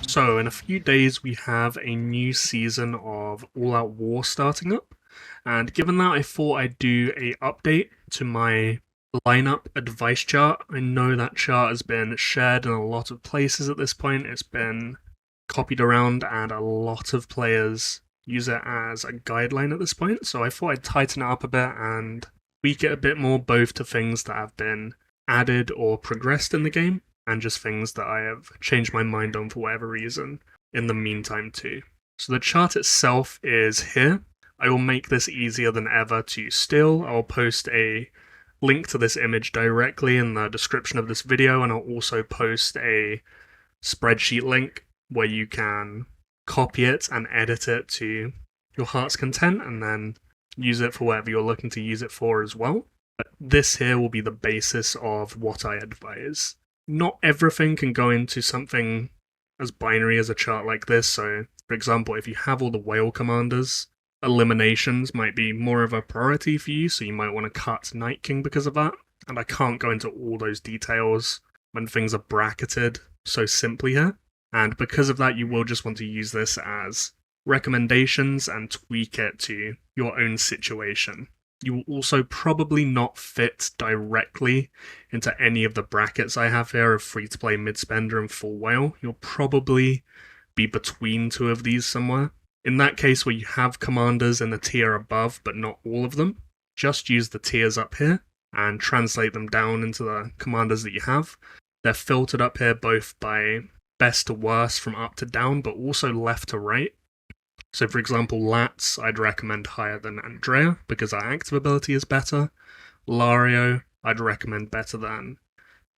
So in a few days we have a new season of All Out War starting up, and given that I thought I'd do a update to my lineup advice chart. I know that chart has been shared in a lot of places at this point, it's been copied around and a lot of players use it as a guideline at this point, so I thought I'd tighten it up a bit and tweak it a bit more, both to things that have been added or progressed in the game, and just things that I have changed my mind on for whatever reason in the meantime too. So the chart itself is here. I will make this easier than ever to steal. I'll post a link to this image directly in the description of this video, and I'll also post a spreadsheet link where you can copy it and edit it to your heart's content and then use it for whatever you're looking to use it for as well. But this here will be the basis of what I advise. Not everything can go into something as binary as a chart like this, so for example, if you have all the whale commanders, eliminations might be more of a priority for you, so you might want to cut Night King because of that, and I can't go into all those details when things are bracketed so simply here, and because of that you will just want to use this as recommendations and tweak it to your own situation. You will also probably not fit directly into any of the brackets I have here of free-to-play, mid-spender, and full whale. You'll probably be between two of these somewhere. In that case, where you have commanders in the tier above, but not all of them, just use the tiers up here and translate them down into the commanders that you have. They're filtered up here both by best to worst from up to down, but also left to right. So for example, Lats, I'd recommend higher than Andrea, because our active ability is better. Lareo, I'd recommend better than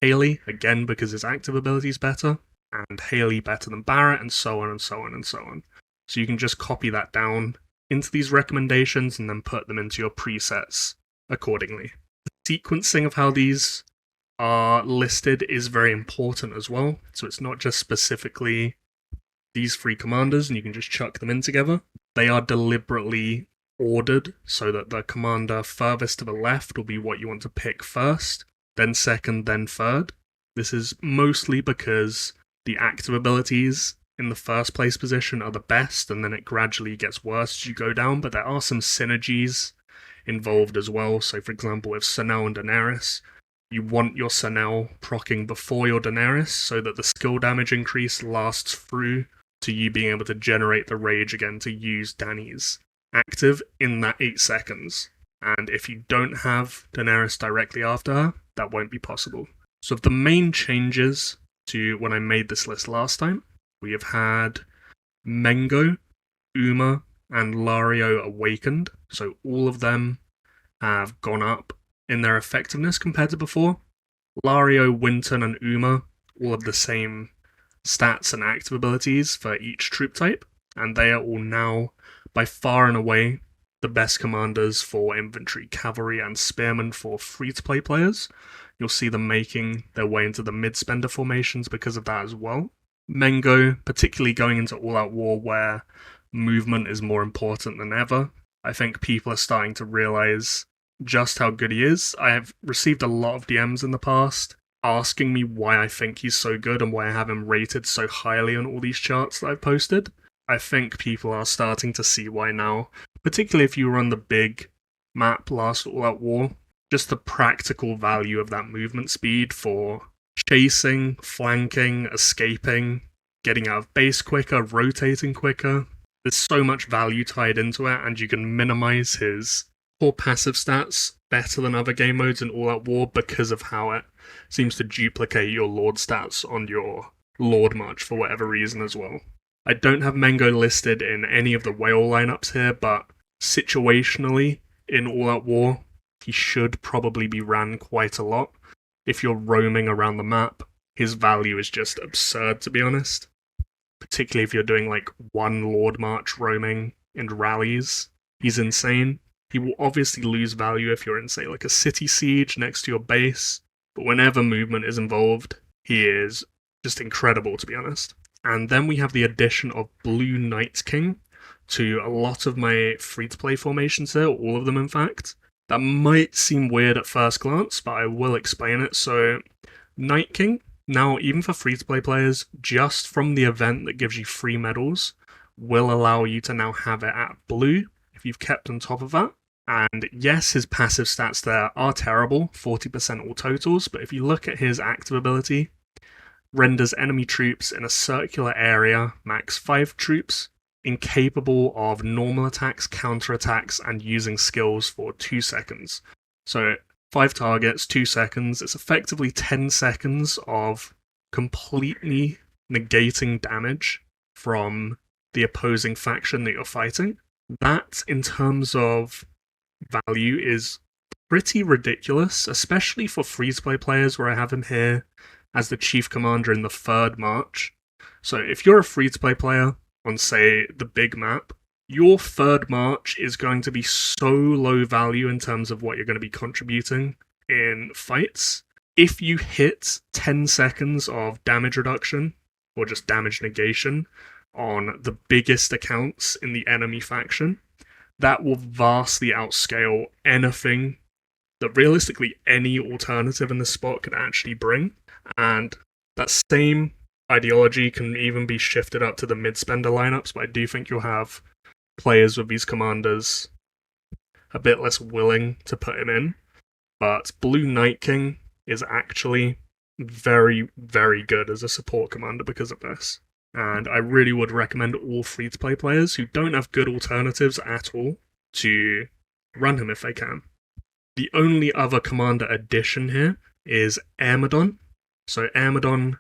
Haley, again because his active ability is better. And Haley better than Barrett, and so on and so on and so on. So you can just copy that down into these recommendations and then put them into your presets accordingly. The sequencing of how these are listed is very important as well, so it's not just specifically these three commanders and you can just chuck them in together. They are deliberately ordered so that the commander furthest to the left will be what you want to pick first, then second, then third. This is mostly because the active abilities in the first place position are the best, and then it gradually gets worse as you go down, but there are some synergies involved as well. So for example, with Sanel and Daenerys, you want your Sanel proccing before your Daenerys so that the skill damage increase lasts through to you being able to generate the rage again to use Dany's active in that 8 seconds. And if you don't have Daenerys directly after her, that won't be possible. So the main changes to when I made this list last time, we have had Mengo, Uma, and Lareo Awakened. So all of them have gone up in their effectiveness compared to before. Lareo, Winton, and Uma all have the same stats and active abilities for each troop type, and they are all now by far and away the best commanders for infantry, cavalry, and spearmen for free-to-play players. You'll see them making their way into the mid-spender formations because of that as well. Mengo, particularly going into all-out war where movement is more important than ever. I think people are starting to realize just how good he is. I have received a lot of DMs in the past asking me why I think he's so good and why I have him rated so highly on all these charts that I've posted. I think people are starting to see why now, particularly if you run the big map last all-out war. Just the practical value of that movement speed for chasing, flanking, escaping, getting out of base quicker, rotating quicker. There's so much value tied into it, and you can minimize his core passive stats better than other game modes in All Out War because of how it seems to duplicate your Lord stats on your Lord March for whatever reason as well. I don't have Mengo listed in any of the whale lineups here, but situationally in All Out War, he should probably be ran quite a lot. If you're roaming around the map, his value is just absurd, to be honest. Particularly if you're doing like one Lord March roaming in rallies, he's insane. He will obviously lose value if you're in, say, like a city siege next to your base, but whenever movement is involved, he is just incredible, to be honest. And then we have the addition of Blue Night King to a lot of my free-to-play formations here, all of them in fact. That might seem weird at first glance, but I will explain it. So, Night King, now even for free-to-play players, just from the event that gives you free medals, will allow you to now have it at blue if you've kept on top of that. And yes, his passive stats there are terrible, 40% all totals, but if you look at his active ability, renders enemy troops in a circular area, max 5 troops, incapable of normal attacks, counterattacks, and using skills for 2 seconds. So 5 targets, 2 seconds, it's effectively 10 seconds of completely negating damage from the opposing faction that you're fighting. That, in terms of value, is pretty ridiculous, especially for free-to-play players where I have him here as the chief commander in the 3rd March. So if you're a free-to-play player on, say, the big map, your 3rd March is going to be so low value in terms of what you're going to be contributing in fights. If you hit 10 seconds of damage reduction, or just damage negation, on the biggest accounts in the enemy faction, that will vastly outscale anything that realistically any alternative in the spot could actually bring. And that same ideology can even be shifted up to the mid-spender lineups, but I do think you'll have players with these commanders a bit less willing to put him in. But Blue Night King is actually very, very good as a support commander because of this. And I really would recommend all free-to-play players who don't have good alternatives at all to run him if they can. The only other commander addition here is Ayrmidon. So Ayrmidon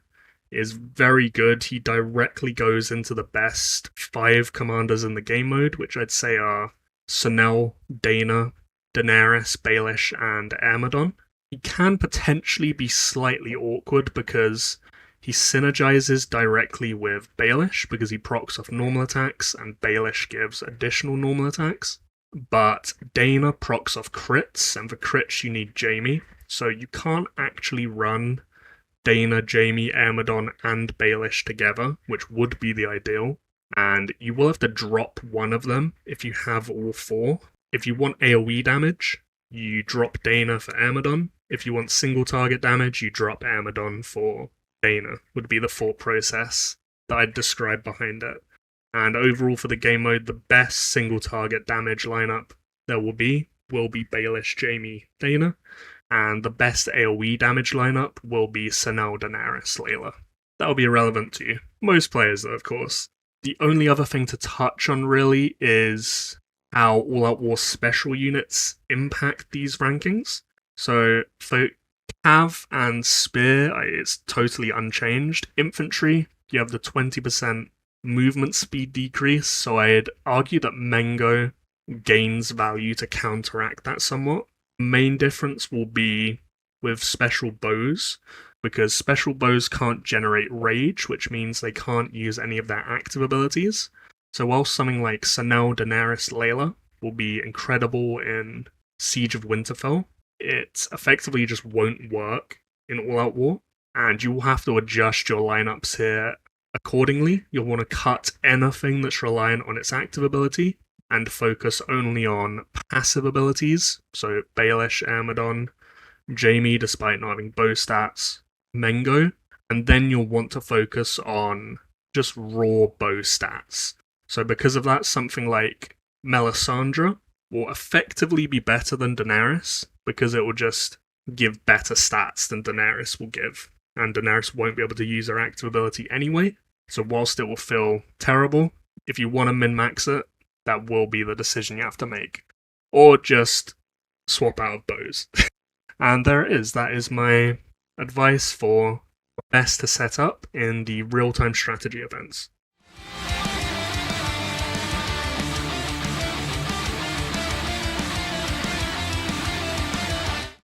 is very good. He directly goes into the best 5 commanders in the game mode, which I'd say are Sunel, Dana, Daenerys, Baelish, and Ayrmidon. He can potentially be slightly awkward because he synergizes directly with Baelish because he procs off normal attacks and Baelish gives additional normal attacks. But Dana procs off crits, and for crits you need Jaime, so you can't actually run Dana, Jaime, Ayrmidon, and Baelish together, which would be the ideal, and you will have to drop one of them if you have all 4. If you want AoE damage, you drop Dana for Ayrmidon. If you want single target damage, you drop Ayrmidon for Dana, would be the thought process that I'd describe behind it. And overall for the game mode, the best single target damage lineup there will be Baelish, Jaime, Dana, and the best AoE damage lineup will be Sunel, Daenerys, Layla. That will be irrelevant to most players though, of course. The only other thing to touch on really is how All Out War special units impact these rankings. So for Cav and Spear, it's totally unchanged. Infantry, you have the 20% movement speed decrease, so I'd argue that Mengo gains value to counteract that somewhat. The main difference will be with special bows, because special bows can't generate rage, which means they can't use any of their active abilities. So while something like Sunel, Daenerys, Layla will be incredible in Siege of Winterfell, it effectively just won't work in All Out War, and you will have to adjust your lineups here accordingly. You'll want to cut anything that's reliant on its active ability and focus only on passive abilities, so Baelish, Ayrmidon, Jaime despite not having bow stats, Mengo, and then you'll want to focus on just raw bow stats. So because of that, something like Melisandre will effectively be better than Daenerys, because it will just give better stats than Daenerys will give, and Daenerys won't be able to use her active ability anyway, so whilst it will feel terrible, if you want to min-max it, that will be the decision you have to make. Or just swap out of bows. And there it is, that is my advice for best to set up in the real-time strategy events.